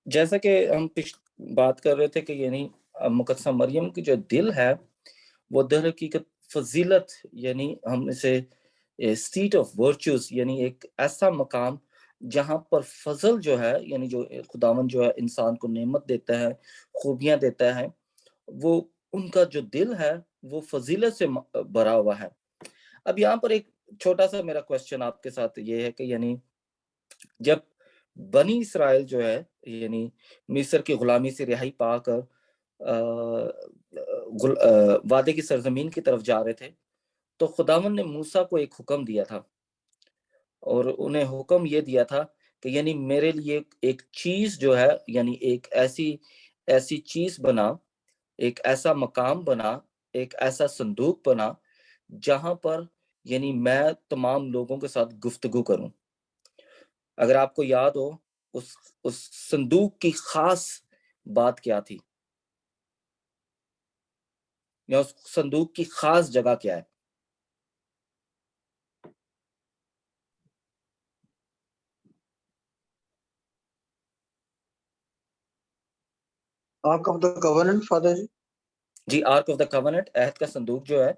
جیسا کہ ہم بات کر رہے تھے کہ یعنی مقدسہ مریم کی جو دل ہے وہ در حقیقت فضیلت، یعنی ہم اسے سیٹ آف ورچوز، یعنی ایک ایسا مقام جہاں پر فضل جو ہے، یعنی جو خداوند جو ہے انسان کو نعمت دیتا ہے، خوبیاں دیتا ہے، وہ ان کا جو دل ہے وہ فضیلت سے بھرا ہوا ہے۔ اب یہاں پر ایک چھوٹا سا میرا کوسچن آپ کے ساتھ یہ ہے کہ یعنی جب بنی اسرائیل جو ہے یعنی مصر کی غلامی سے رہائی پا کر وعدے کی سرزمین کی طرف جا رہے تھے، تو خداوند نے موسیٰ کو ایک حکم دیا تھا، اور انہیں حکم یہ دیا تھا کہ یعنی میرے لیے ایک چیز جو ہے، یعنی ایک ایسی چیز بنا، ایک ایسا مقام بنا، ایک ایسا صندوق بنا جہاں پر یعنی میں تمام لوگوں کے ساتھ گفتگو کروں۔ اگر آپ کو یاد ہو اس صندوق کی خاص بات کیا تھی، یا اس صندوق کی خاص جگہ کیا ہے؟ Ark of the covenant father جی؟ جی، آرک آف دا کورننٹ، عہد کا صندوق جو ہے،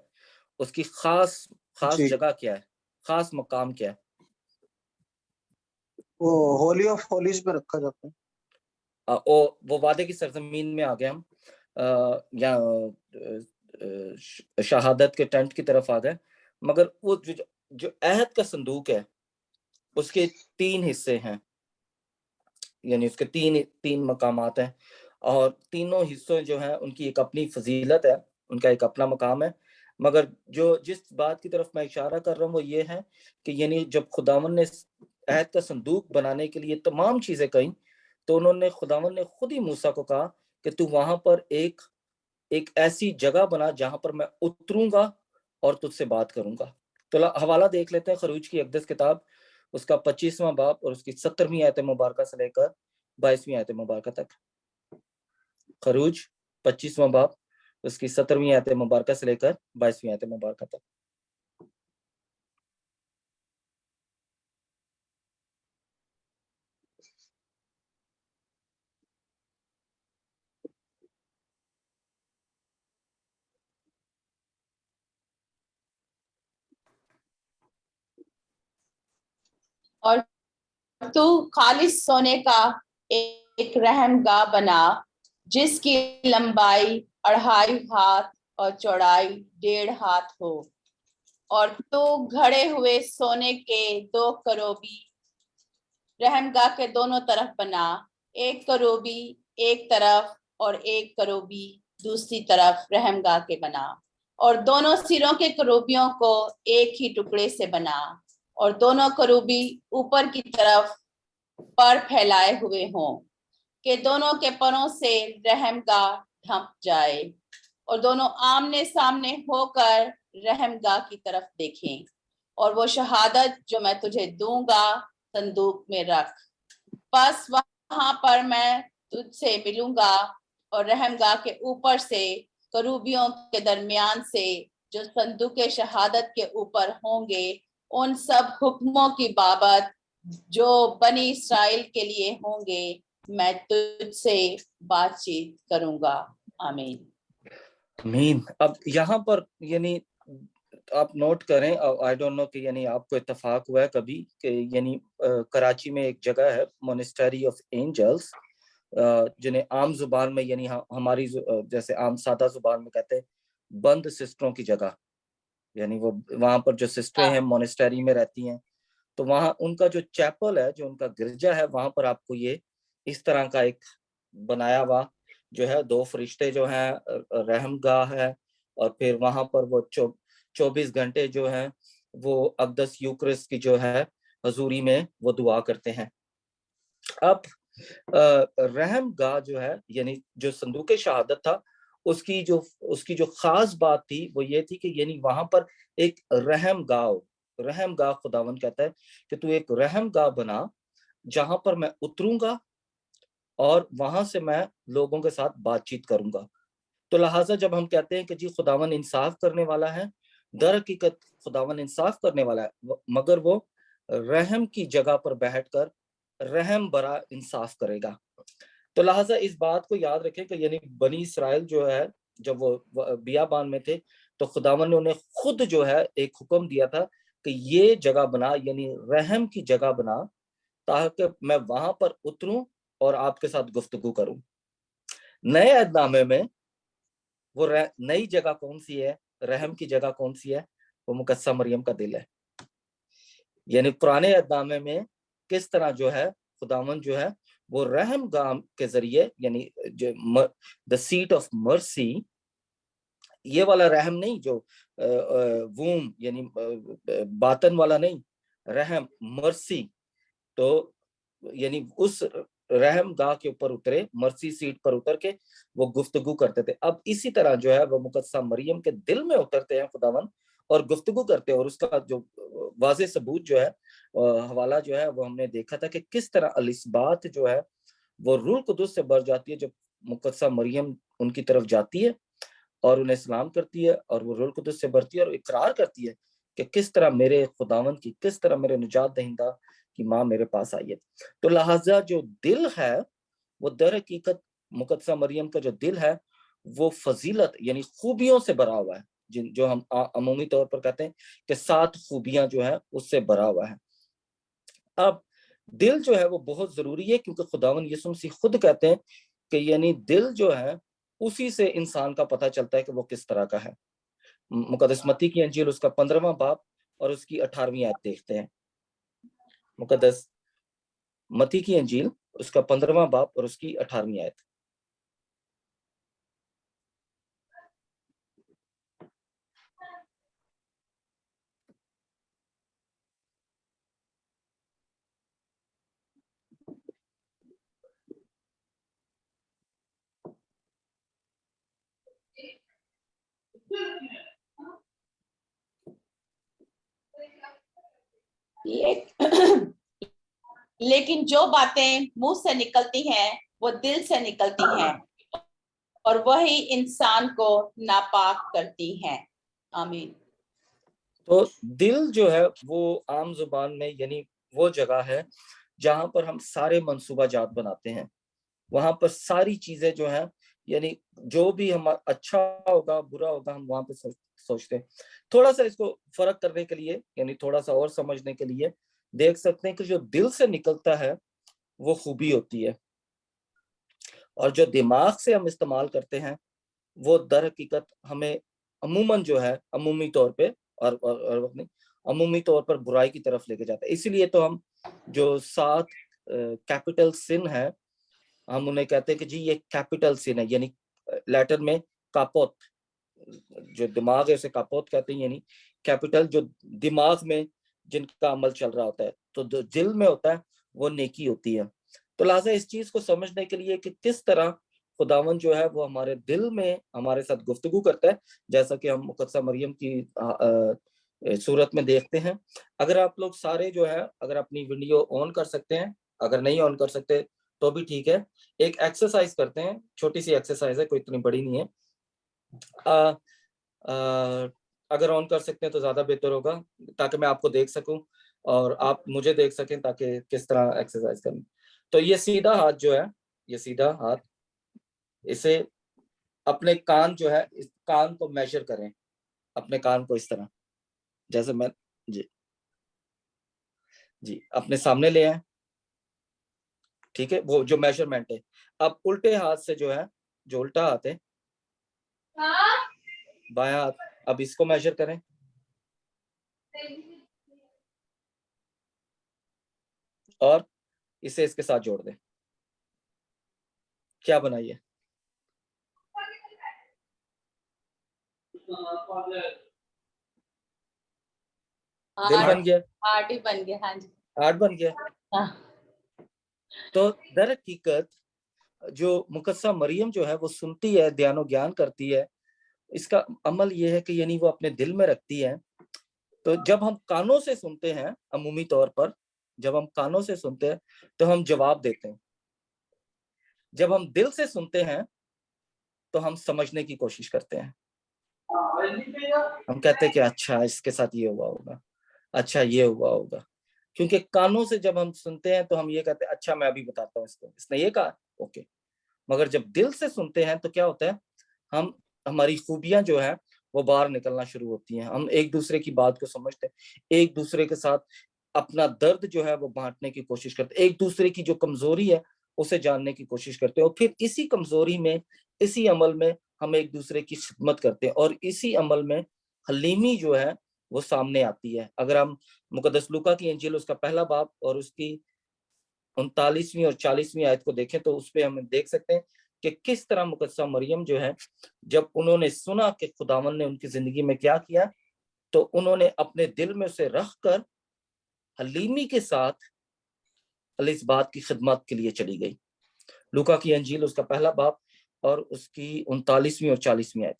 اس کی خاص جگہ کیا ہے، خاص مقام کیا ہے؟ وہ ہولی آف ہولیز پہ رکھا جاتا ہے۔ وہ وعدے کی سرزمین میں آ گئے ہم، یا شہادت کے ٹینٹ کی طرف آ گئے، مگر وہ جو عہد کا صندوق ہے اس کے 3 حصے ہیں، یعنی اس کے تین مقامات ہیں، اور تینوں حصوں جو ہیں ان کی ایک اپنی فضیلت ہے، ان کا ایک اپنا مقام ہے۔ مگر جس بات کی طرف میں اشارہ کر رہا ہوں وہ یہ ہے کہ یعنی جب خداوند نے عہد کا صندوق بنانے کے لیے تمام چیزیں کہیں، تو خداوند نے خود ہی موسیٰ کو کہا کہ تو وہاں پر ایک ایسی جگہ بنا جہاں پر میں اتروں گا اور تجھ سے بات کروں گا۔ تو حوالہ دیکھ لیتے ہیں خروج کی اقدس کتاب، اس کا 25واں باب اور اس کی 17ویں آیت مبارکہ سے لے کر 22ویں آیت مبارکہ تک۔ خروج 25واں باب، اس کی 17ویں آیت مبارکہ سے لے کر 22ویں آیت مبارکہ تک۔ اور تو خالص سونے کا ایک رحم گاہ بنا جس کی لمبائی 2.5 ہاتھ اور چوڑائی 1.5 ہاتھ ہو، اور تو گھڑے ہوئے سونے کے 2 کروبی رحم گاہ کے دونوں طرف بنا، 1 کروبی ایک طرف اور 1 کروبی دوسری طرف رحم گاہ کے بنا، اور دونوں سروں کے کروبیوں کو ایک ہی ٹکڑے سے بنا، اور دونوں کروبی اوپر کی طرف پر پھیلائے ہوئے ہوں کہ دونوں کے پروں سے رحم گاہ ڈھانپ جائے، اور دونوں آمنے سامنے ہو کر رحم گاہ کی طرف دیکھیں، اور وہ شہادت جو میں تجھے دوں گا صندوق میں رکھ، پس وہاں پر میں تجھ سے ملوں گا، اور رحم گاہ کے اوپر سے کروبیوں کے درمیان سے جو صندوق شہادت کے اوپر ہوں گے ان سب حکموں کی بابت جو بنی اسرائیل کے لیے ہوں گے میں تجھ سے بات چیت کروں گا۔ آمین۔ آمین۔ اب یہاں پر یعنی آپ نوٹ کریں، آئی ڈونٹ نو کہ یعنی آپ کو اتفاق ہوا ہے کبھی کہ یعنی کراچی میں ایک جگہ ہے مونسٹری آف اینجلز، جنہیں عام زبان میں یعنی ہماری جیسے عام سادہ زبان میں کہتے ہیں بند سسٹروں کی جگہ، یعنی وہ وہاں پر جو سسٹریں ہیں مونسٹری میں رہتی ہیں، تو وہاں ان کا جو چیپل ہے، جو ان کا گرجا ہے، وہاں پر آپ کو یہ اس طرح کا ایک بنایا ہوا جو ہے 2 فرشتے جو ہیں، رحم گاہ ہے، اور پھر وہاں پر وہ 24 گھنٹے جو ہیں وہ اقدس یوکرس کی جو ہے حضوری میں وہ دعا کرتے ہیں۔ اب رحم گاہ جو ہے یعنی جو صندوق شہادت تھا، اس کی جو خاص بات تھی وہ یہ تھی کہ یعنی وہاں پر ایک رحم گاہ خداوند کہتا ہے کہ تو ایک رحم گاہ بنا جہاں پر میں اتروں گا اور وہاں سے میں لوگوں کے ساتھ بات چیت کروں گا۔ تو لہٰذا جب ہم کہتے ہیں کہ جی خداوند انصاف کرنے والا ہے، در حقیقت خداوند انصاف کرنے والا ہے، مگر وہ رحم کی جگہ پر بیٹھ کر رحم برا انصاف کرے گا۔ تو لہٰذا اس بات کو یاد رکھیں کہ یعنی بنی اسرائیل جو ہے جب وہ بیابان میں تھے تو خداوند نے انہیں خود جو ہے ایک حکم دیا تھا کہ یہ جگہ بنا، یعنی رحم کی جگہ بنا، تاکہ میں وہاں پر اتروں اور آپ کے ساتھ گفتگو کروں۔ نئے عہد نامے میں وہ نئی جگہ کون سی ہے، رحم کی جگہ کون سی ہے؟ وہ مقدسہ مریم کا دل ہے۔ یعنی پرانے عہد نامے میں کس طرح جو ہے خداوند جو ہے وہ رحم گاہ کے ذریعے، یعنی the seat of mercy، یہ والا رحم نہیں جو ووم یعنی باطن والا نہیں، رحم مرسی، تو یعنی اس رحم گاہ کے اوپر اترے، مرسی سیٹ پر اتر کے وہ گفتگو کرتے تھے۔ اب اسی طرح جو ہے وہ مقدسہ مریم کے دل میں اترتے ہیں خداوند اور گفتگو کرتے ہیں، اور اس کا جو واضح ثبوت جو ہے حوالہ جو ہے وہ ہم نے دیکھا تھا کہ کس طرح الاثبات جو ہے وہ روح القدس سے بھر جاتی ہے جب مقدسہ مریم ان کی طرف جاتی ہے اور انہیں سلام کرتی ہے، اور وہ روح القدس سے بھرتی ہے اور اقرار کرتی ہے کہ کس طرح میرے خداوند کی، کس طرح میرے نجات دہندہ کی ماں میرے پاس آئی ہے۔ تو لہٰذا جو دل ہے وہ در حقیقت مقدسہ مریم کا جو دل ہے وہ فضیلت یعنی خوبیوں سے بھرا ہوا ہے، جو ہم عمومی طور پر کہتے ہیں کہ 7 خوبیاں جو ہیں اس سے بھرا ہوا ہے۔ اب دل جو ہے وہ بہت ضروری ہے، کیونکہ خداوند یسوع مسیح خود کہتے ہیں کہ یعنی دل جو ہے اسی سے انسان کا پتہ چلتا ہے کہ وہ کس طرح کا ہے۔ مقدس متی کی انجیل اس کا 15واں باب اور اس کی 18ویں آیت دیکھتے ہیں۔ مقدس متی کی انجیل اس کا 15واں باب اور اس کی 18ویں آیت۔ لیکن جو باتیں منہ سے نکلتی ہیں وہ دل سے نکلتی ہیں اور وہی انسان کو ناپاک کرتی ہیں۔ آمین۔ تو دل جو ہے وہ عام زبان میں یعنی وہ جگہ ہے جہاں پر ہم سارے منصوبہ جات بناتے ہیں، وہاں پر ساری چیزیں جو ہیں یعنی جو بھی ہم اچھا ہوگا برا ہوگا ہم وہاں پہ سوچتے ہیں۔ تھوڑا سا اس کو فرق کرنے کے لیے یعنی تھوڑا سا اور سمجھنے کے لیے دیکھ سکتے ہیں کہ جو دل سے نکلتا ہے وہ خوبی ہوتی ہے، اور جو دماغ سے ہم استعمال کرتے ہیں وہ در حقیقت ہمیں عموماً جو ہے عمومی طور پہ اور عمومی طور پر برائی کی طرف لے کے جاتا ہے۔ اسی لیے تو ہم جو 7 کیپٹل سن ہے ہم انہیں کہتے ہیں کہ جی یہ کیپٹل سن ہے، یعنی لیٹن میں کاپوت، جو دماغ ہے اسے کاپوت کہتے ہیں، یعنی کیپٹل جو دماغ میں جن کا عمل چل رہا ہوتا ہے، تو جو دل میں ہوتا ہے وہ نیکی ہوتی ہے۔ تو لہٰذا اس چیز کو سمجھنے کے لیے کہ کس طرح خداوند جو ہے وہ ہمارے دل میں ہمارے ساتھ گفتگو کرتا ہے، جیسا کہ ہم مقدسہ مریم کی صورت میں دیکھتے ہیں۔ اگر آپ لوگ سارے جو ہے اگر اپنی ویڈیو آن کر سکتے ہیں، اگر نہیں آن کر سکتے تو بھی ٹھیک ہے، ایک ایکسرسائز کرتے ہیں، چھوٹی سی ایکسرسائز ہے، کوئی اتنی بڑی نہیں ہے۔ اگر آن کر سکتے ہیں تو زیادہ بہتر ہوگا تاکہ میں آپ کو دیکھ سکوں اور آپ مجھے دیکھ سکیں تاکہ کس طرح ایکسرسائز کریں۔ تو یہ سیدھا ہاتھ جو ہے، یہ سیدھا ہاتھ، اسے اپنے کان جو ہے اس کان کو میجر کریں، اپنے کان کو اس طرح جیسے میں جی اپنے سامنے لے آئیں، ٹھیک ہے، وہ جو میجرمنٹ ہے۔ اب الٹے ہاتھ سے جو ہے، جو الٹا ہاتھ ہے بایاں ہاتھ، اب اس کو میجر کریں، اور اسے اس کے ساتھ جوڑ دیں۔ کیا بنائیے؟ دل بن گیا، ہارٹ ہی بن گیا۔ ہاں جی، ہارٹ بن گیا۔ تو در حقیقت جو مقدسہ مریم جو ہے وہ سنتی ہے، دھیان و گیان کرتی ہے، اس کا عمل یہ ہے کہ یعنی وہ اپنے دل میں رکھتی ہے۔ تو جب ہم کانوں سے سنتے ہیں، عمومی طور پر جب ہم کانوں سے سنتے ہیں تو ہم جواب دیتے ہیں، جب ہم دل سے سنتے ہیں تو ہم سمجھنے کی کوشش کرتے ہیں، ہم کہتے ہیں کہ اچھا اس کے ساتھ یہ ہوا ہوگا، اچھا یہ ہوا ہوگا، کیونکہ کانوں سے جب ہم سنتے ہیں تو ہم یہ کہتے ہیں اچھا میں ابھی بتاتا ہوں اس کو، اس نے یہ کہا، اوکے مگر جب دل سے سنتے ہیں تو کیا ہوتا ہے, ہماری خوبیاں جو ہے وہ باہر نکلنا شروع ہوتی ہیں, ہم ایک دوسرے کی بات کو سمجھتے ہیں, ایک دوسرے کے ساتھ اپنا درد جو ہے وہ بانٹنے کی کوشش کرتے ہیں, ایک دوسرے کی جو کمزوری ہے اسے جاننے کی کوشش کرتے ہیں, اور پھر اسی کمزوری میں, اسی عمل میں ہم ایک دوسرے کی خدمت کرتے ہیں, اور اسی عمل میں حلیمی جو ہے وہ سامنے آتی ہے. اگر ہم مقدس لوکا کی انجیل اس کا پہلا باب اور اس کی 39ویں اور 40ویں آیت کو دیکھیں تو اس پہ ہم دیکھ سکتے ہیں کہ کس طرح مقدسہ مریم جو ہے جب انہوں نے سنا کہ خداوند نے ان کی زندگی میں کیا کیا تو انہوں نے اپنے دل میں اسے رکھ کر حلیمی کے ساتھ الزبات کی خدمت کے لیے چلی گئی. لوکا کی انجیل اس کا پہلا باب اور اس کی 39ویں اور 40ویں آیت.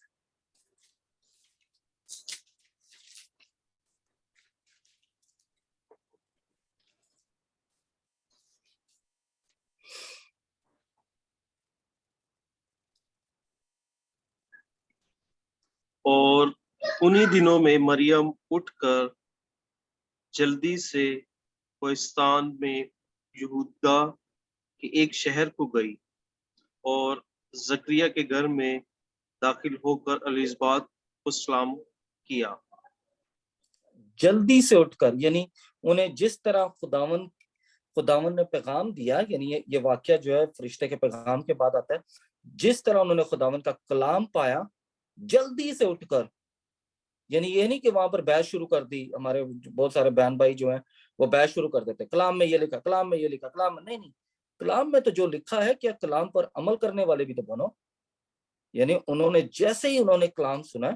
اور انہی دنوں میں مریم اٹھ کر جلدی سے کوہستان میں یہودا کے ایک شہر کو گئی اور زکریا کے گھر میں داخل ہو کر الزبات کو سلام کیا. جلدی سے اٹھ کر, یعنی انہیں جس طرح خداوند نے پیغام دیا, یعنی یہ واقعہ جو ہے فرشتے کے پیغام کے بعد آتا ہے, جس طرح انہوں نے خداوند کا کلام پایا جلدی سے اٹھ کر, یعنی یہ نہیں کہ وہاں پر بحث شروع کر دی. ہمارے بہت سارے بہن بھائی جو ہیں وہ بحث شروع کر دیتے, کلام میں یہ لکھا, کلام میں یہ لکھا, کلام میں نہیں, کلام میں تو جو لکھا ہے کیا کلام پر عمل کرنے والے بھی تو بنو. یعنی انہوں نے جیسے ہی انہوں نے کلام سنا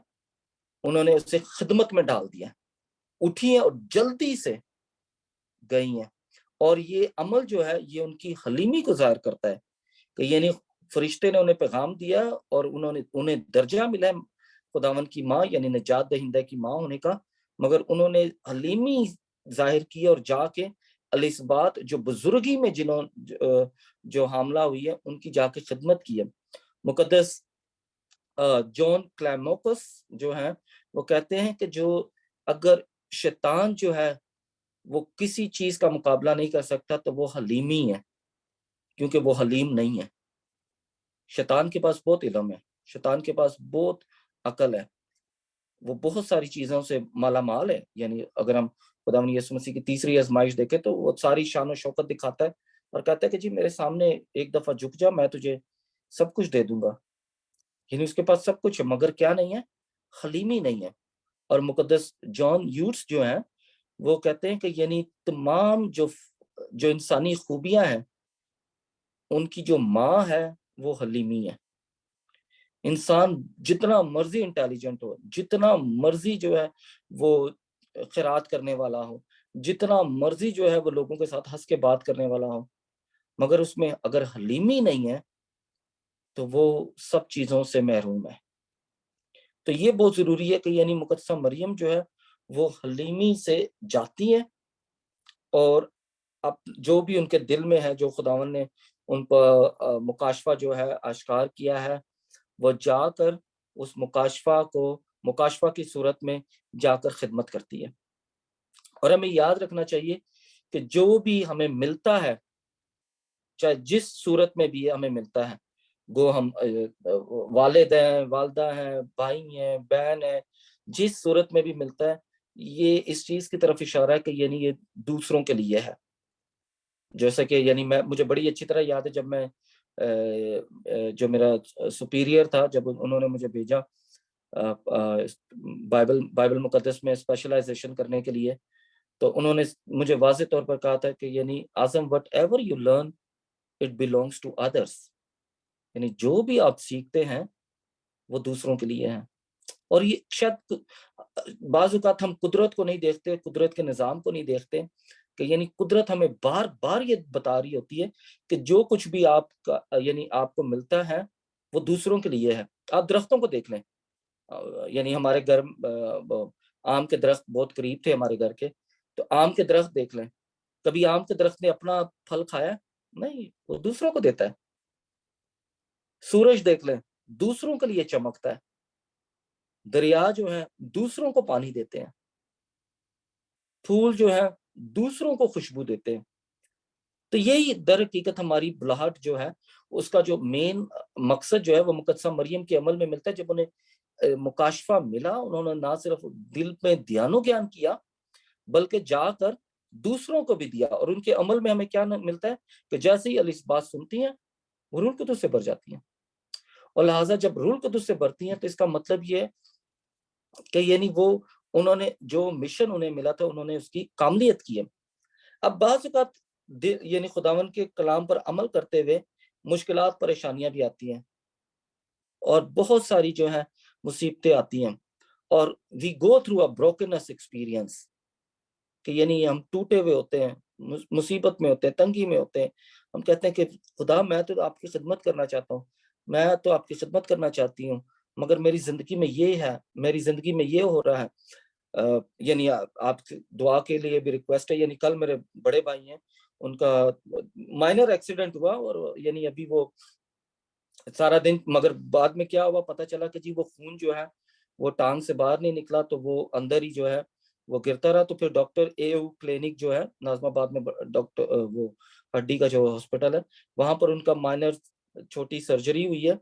انہوں نے اسے خدمت میں ڈال دیا, اٹھی ہیں اور جلدی سے گئی ہیں. اور یہ عمل جو ہے یہ ان کی حلیمی کو ظاہر کرتا ہے کہ یعنی فرشتے نے انہیں پیغام دیا اور انہیں درجہ ملا خداوند کی ماں یعنی نجات دہندہ کی ماں ہونے کا, مگر انہوں نے حلیمی ظاہر کی اور جا کے الزبات جو بزرگی میں جو حاملہ ہوئی ہے ان کی جا کے خدمت کی ہے. مقدس جون کلیموکس جو ہیں وہ کہتے ہیں کہ جو اگر شیطان جو ہے وہ کسی چیز کا مقابلہ نہیں کر سکتا تو وہ حلیمی ہے, کیونکہ وہ حلیم نہیں ہے. شیطان کے پاس بہت علم ہے, شیطان کے پاس بہت عقل ہے, وہ بہت ساری چیزوں سے مالا مال ہے. یعنی اگر ہم خداوند یسوع مسیح کی تیسری آزمائش دیکھیں تو وہ ساری شان و شوکت دکھاتا ہے اور کہتا ہے کہ جی میرے سامنے ایک دفعہ جھک جا, میں تجھے سب کچھ دے دوں گا. یعنی اس کے پاس سب کچھ ہے مگر کیا نہیں ہے, حلیمی نہیں ہے. اور مقدس جان یوٹس جو ہیں وہ کہتے ہیں کہ یعنی تمام جو انسانی خوبیاں ہیں ان کی جو ماں ہے وہ حلیمی ہے. انسان جتنا مرضی انٹیلیجنٹ ہو, جتنا مرضی جو ہے وہ خیرات کرنے والا ہو, جتنا مرضی جو ہے وہ لوگوں کے ساتھ ہنس کے بات کرنے والا ہو, مگر اس میں اگر حلیمی نہیں ہے تو وہ سب چیزوں سے محروم ہے. تو یہ بہت ضروری ہے کہ یعنی مقدسہ مریم جو ہے وہ حلیمی سے جاتی ہے اور اب جو بھی ان کے دل میں ہے, جو خداوند نے ان پر مکاشفہ جو ہے آشکار کیا ہے, وہ جا کر اس مکاشفہ کی صورت میں جا کر خدمت کرتی ہے. اور ہمیں یاد رکھنا چاہیے کہ جو بھی ہمیں ملتا ہے چاہے جس صورت میں بھی ہمیں ملتا ہے, گو ہم والد ہیں, والدہ ہیں, بھائی ہیں, بہن ہیں, جس صورت میں بھی ملتا ہے, یہ اس چیز کی طرف اشارہ ہے کہ یعنی یہ دوسروں کے لیے ہے. جیسا کہ یعنی مجھے بڑی اچھی طرح یاد ہے جب میں جو میرا سپیریئر تھا, جب انہوں نے مجھے بھیجا بائبل مقدس میں اسپیشلائزیشن کرنے کے لیے, تو انہوں نے مجھے واضح طور پر کہا تھا کہ یعنی Azam whatever you learn it belongs to others. یعنی جو بھی آپ سیکھتے ہیں وہ دوسروں کے لیے ہیں. اور یہ شاید بعض اوقات ہم قدرت کو نہیں دیکھتے, قدرت کے نظام کو نہیں دیکھتے کہ یعنی قدرت ہمیں بار بار یہ بتا رہی ہوتی ہے کہ جو کچھ بھی آپ کا یعنی آپ کو ملتا ہے وہ دوسروں کے لیے ہے. آپ درختوں کو دیکھ لیں, یعنی ہمارے گھر آم کے درخت بہت قریب تھے ہمارے گھر کے, تو آم کے درخت دیکھ لیں, کبھی آم کے درخت نے اپنا پھل کھایا نہیں, وہ دوسروں کو دیتا ہے. سورج دیکھ لیں, دوسروں کے لیے چمکتا ہے. دریا جو ہے دوسروں کو پانی دیتے ہیں. پھول جو ہے دوسروں کو خوشبو دیتے ہیں. تو یہی در حقیقت ہماری بلاہٹ جو ہے اس کا جو مین مقصد جو ہے وہ مقدسہ مریم کے عمل میں ملتا ہے. جب انہیں مکاشفہ ملا، انہوں نے نہ صرف دل میں دھیانو گیان کیا بلکہ جا کر دوسروں کو بھی دیا. اور ان کے عمل میں ہمیں کیا ملتا ہے کہ جیسے ہی اس بات سنتی ہیں وہ روح القدس سے بھر جاتی ہیں. اور لہٰذا جب روح القدس سے بھرتی ہیں تو اس کا مطلب یہ ہے کہ یعنی وہ انہوں نے جو مشن انہیں ملا تھا انہوں نے اس کی کاملیت کی ہے. اب بعض اوقات یعنی خداوند کے کلام پر عمل کرتے ہوئے مشکلات پریشانیاں بھی آتی ہیں اور بہت ساری جو ہیں مصیبتیں آتی ہیں، اور وی گو تھرو اے بروکنس ایکسپیرینس، کہ یعنی ہم ٹوٹے ہوئے ہوتے ہیں، مصیبت میں ہوتے ہیں، تنگی میں ہوتے ہیں. ہم کہتے ہیں کہ خدا میں تو آپ کی خدمت کرنا چاہتا ہوں، میں تو آپ کی خدمت کرنا چاہتی ہوں، مگر میری زندگی میں یہ ہے، میری زندگی میں یہ ہو رہا ہے. یعنی آپ دعا کے لیے بھی ریکویسٹ ہے. یعنی کل میرے بڑے بھائی ہیں، ان کا مائنر ایکسیڈنٹ ہوا اور یعنی ابھی وہ سارا دن، مگر بعد میں کیا ہوا پتہ چلا کہ جی وہ خون جو ہے وہ ٹانگ سے باہر نہیں نکلا تو وہ اندر ہی جو ہے وہ گرتا رہا. تو پھر ڈاکٹر اے او کلینک جو ہے ناظم آباد میں، ڈاکٹر وہ ہڈی کا جو ہاسپٹل ہے، وہاں پر ان کا مائنر چھوٹی سرجری ہوئی ہے.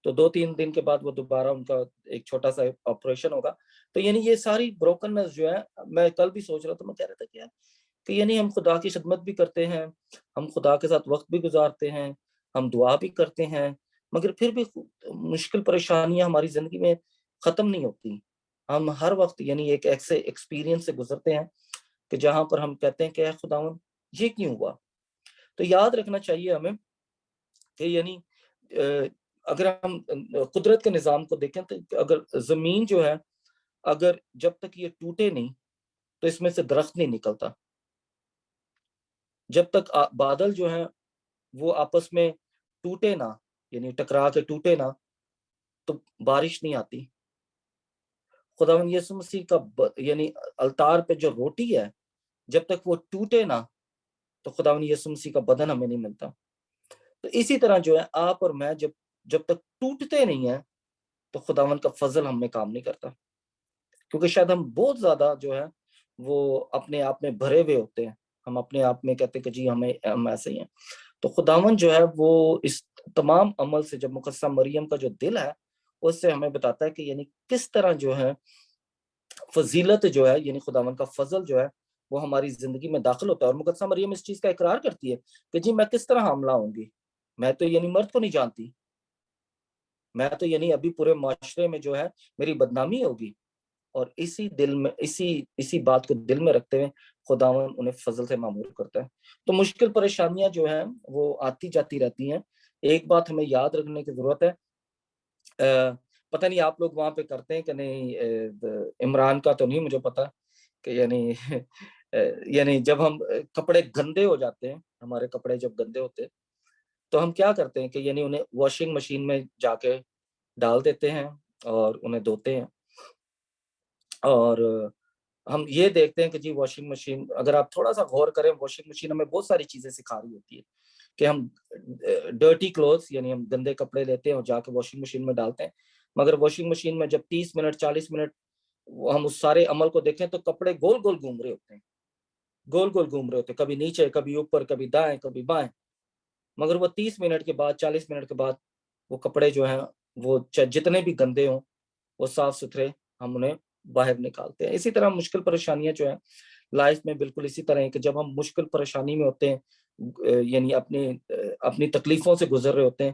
تو 2-3 دن کے بعد وہ دوبارہ ان کا ایک چھوٹا سا آپریشن ہوگا. تو یعنی یہ ساری بروکننس جو ہے، میں کل بھی سوچ رہا تھا، میں کہہ رہا تھا کیا کہ یعنی ہم خدا کی خدمت بھی کرتے ہیں، ہم خدا کے ساتھ وقت بھی گزارتے ہیں، ہم دعا بھی کرتے ہیں، مگر پھر بھی مشکل پریشانیاں ہماری زندگی میں ختم نہیں ہوتی. ہم ہر وقت یعنی ایک ایسے ایکسپیرینس سے گزرتے ہیں کہ جہاں پر ہم کہتے ہیں کہ اے خداوند یہ کیوں ہوا. تو یاد رکھنا چاہیے ہمیں کہ یعنی اگر ہم قدرت کے نظام کو دیکھیں تو اگر زمین جو ہے، اگر جب تک یہ ٹوٹے نہیں تو اس میں سے درخت نہیں نکلتا. جب تک بادل جو ہیں وہ آپس میں ٹوٹے نہ، یعنی ٹکرا کے ٹوٹے نہ، تو بارش نہیں آتی. خداوند یسوع مسیح کا یعنی التار پہ جو روٹی ہے، جب تک وہ ٹوٹے نہ تو خداوند یسوع مسیح کا بدن ہمیں نہیں ملتا. تو اسی طرح جو ہے آپ اور میں جب تک ٹوٹتے نہیں ہیں تو خداوند کا فضل ہم میں کام نہیں کرتا، کیونکہ شاید ہم بہت زیادہ جو ہے وہ اپنے آپ میں بھرے ہوئے ہوتے ہیں. ہم اپنے آپ میں کہتے ہیں کہ جی ہم ایسے ہی ہیں. تو خداوند جو ہے وہ اس تمام عمل سے، جب مقدسہ مریم کا جو دل ہے اس سے ہمیں بتاتا ہے کہ یعنی کس طرح جو ہے فضیلت جو ہے، یعنی خداوند کا فضل جو ہے وہ ہماری زندگی میں داخل ہوتا ہے. اور مقدسہ مریم اس چیز کا اقرار کرتی ہے کہ جی میں کس طرح حاملہ ہوں گی، میں تو یعنی مرد کو نہیں جانتی، میں تو یعنی ابھی پورے معاشرے میں جو ہے میری بدنامی ہوگی. اور اسی بات کو دل میں رکھتے ہوئے خداوند انہیں فضل سے معمور کرتا ہے. تو مشکل پریشانیاں جو ہیں وہ آتی جاتی رہتی ہیں. ایک بات ہمیں یاد رکھنے کی ضرورت ہے، پتہ نہیں آپ لوگ وہاں پہ کرتے ہیں کہ نہیں، عمران کا تو نہیں مجھے پتا کہ یعنی جب ہم کپڑے گندے ہو جاتے ہیں، ہمارے کپڑے جب گندے ہوتے ہیں تو ہم کیا کرتے ہیں کہ یعنی انہیں واشنگ مشین میں جا کے ڈال دیتے ہیں اور انہیں دھوتے ہیں. اور ہم یہ دیکھتے ہیں کہ جی واشنگ مشین، اگر آپ تھوڑا سا غور کریں، واشنگ مشین ہمیں بہت ساری چیزیں سکھا رہی ہوتی ہے کہ ہم ڈرٹی کلوتھس، یعنی ہم گندے کپڑے لیتے ہیں اور جا کے واشنگ مشین میں ڈالتے ہیں. مگر واشنگ مشین میں جب 30 منٹ 40 منٹ ہم اس سارے عمل کو دیکھیں تو کپڑے گول گول گھوم رہے ہوتے ہیں، گول گول گھوم رہے ہوتے ہیں، کبھی نیچے کبھی اوپر کبھی دائیں کبھی بائیں. مگر وہ 30 منٹ کے بعد 40 منٹ کے بعد وہ کپڑے جو ہیں وہ جتنے بھی گندے ہوں وہ صاف ستھرے ہم انہیں باہر نکالتے ہیں. اسی طرح مشکل پریشانیاں جو ہیں لائف میں بالکل اسی طرح ہے کہ جب ہم مشکل پریشانی میں ہوتے ہیں، یعنی اپنی تکلیفوں سے گزر رہے ہوتے ہیں،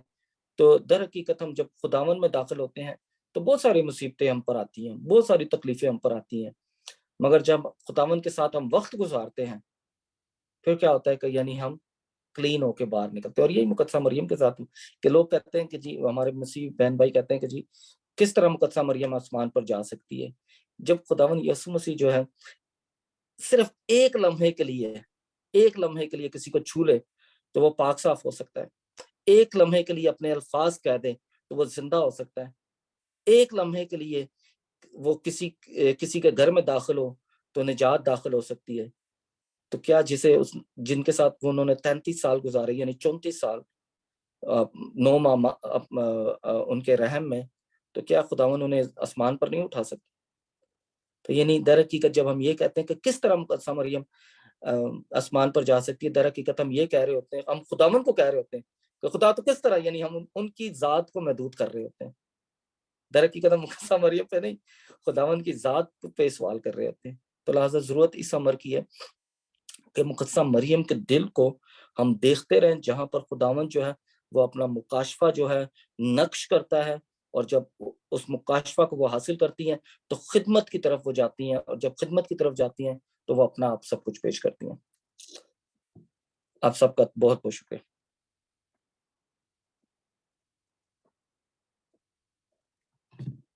تو در حقیقت ہم جب خداوند میں داخل ہوتے ہیں تو بہت ساری مصیبتیں ہم پر آتی ہیں، بہت ساری تکلیفیں ہم پر آتی ہیں. مگر جب خداوند کے ساتھ ہم وقت گزارتے ہیں پھر کیا ہوتا ہے کہ یعنی ہم کلین ہو کے باہر نکلتے ہیں. اور یہی مقدسہ مریم کے ساتھ کہ لوگ کہتے ہیں کہ جی، ہمارے مسیح بہن بھائی کہتے ہیں کہ جی کس طرح مقدسہ مریم آسمان پر جا سکتی ہے. جب خداوند یسوع مسیح جو ہے صرف ایک لمحے کے لیے کسی کو چھو لے تو وہ پاک صاف ہو سکتا ہے. ایک لمحے کے لیے اپنے الفاظ کہہ دے تو وہ زندہ ہو سکتا ہے. ایک لمحے کے لیے وہ کسی کے گھر میں داخل ہو تو نجات داخل ہو سکتی ہے. تو کیا جن کے ساتھ انہوں نے 33 سال گزارے، یعنی 34 سال 9 ماہ ان کے رحم میں، تو کیا خداوند انہیں آسمان پر نہیں اٹھا سکتے؟ تو یعنی در حقیقت جب ہم یہ کہتے ہیں کہ کس طرح مقدسہ مریم آسمان پر جا سکتی ہے. در حقیقت ہم یہ کہہ رہے ہوتے ہیں, ہم خداوند کو کہہ رہے ہوتے ہیں کہ خدا تو کس طرح, یعنی ہم ان کی ذات کو محدود کر رہے ہوتے ہیں. در حقیقت ہم مقدسہ مریم پہ نہیں, خداوند کی ذات پہ سوال کر رہے ہوتے ہیں. تو لہٰذا ضرورت اس امر کی ہے کہ مقدسہ مریم کے دل کو ہم دیکھتے رہیں, جہاں پر خداوند جو ہے وہ اپنا مکاشفہ جو ہے نقش کرتا ہے, اور جب اس مکاشفہ کو وہ حاصل کرتی ہیں تو خدمت کی طرف وہ جاتی ہیں, اور جب خدمت کی طرف جاتی ہیں تو وہ اپنا آپ سب کچھ پیش کرتی ہیں. آپ سب کا بہت بہت شکریہ.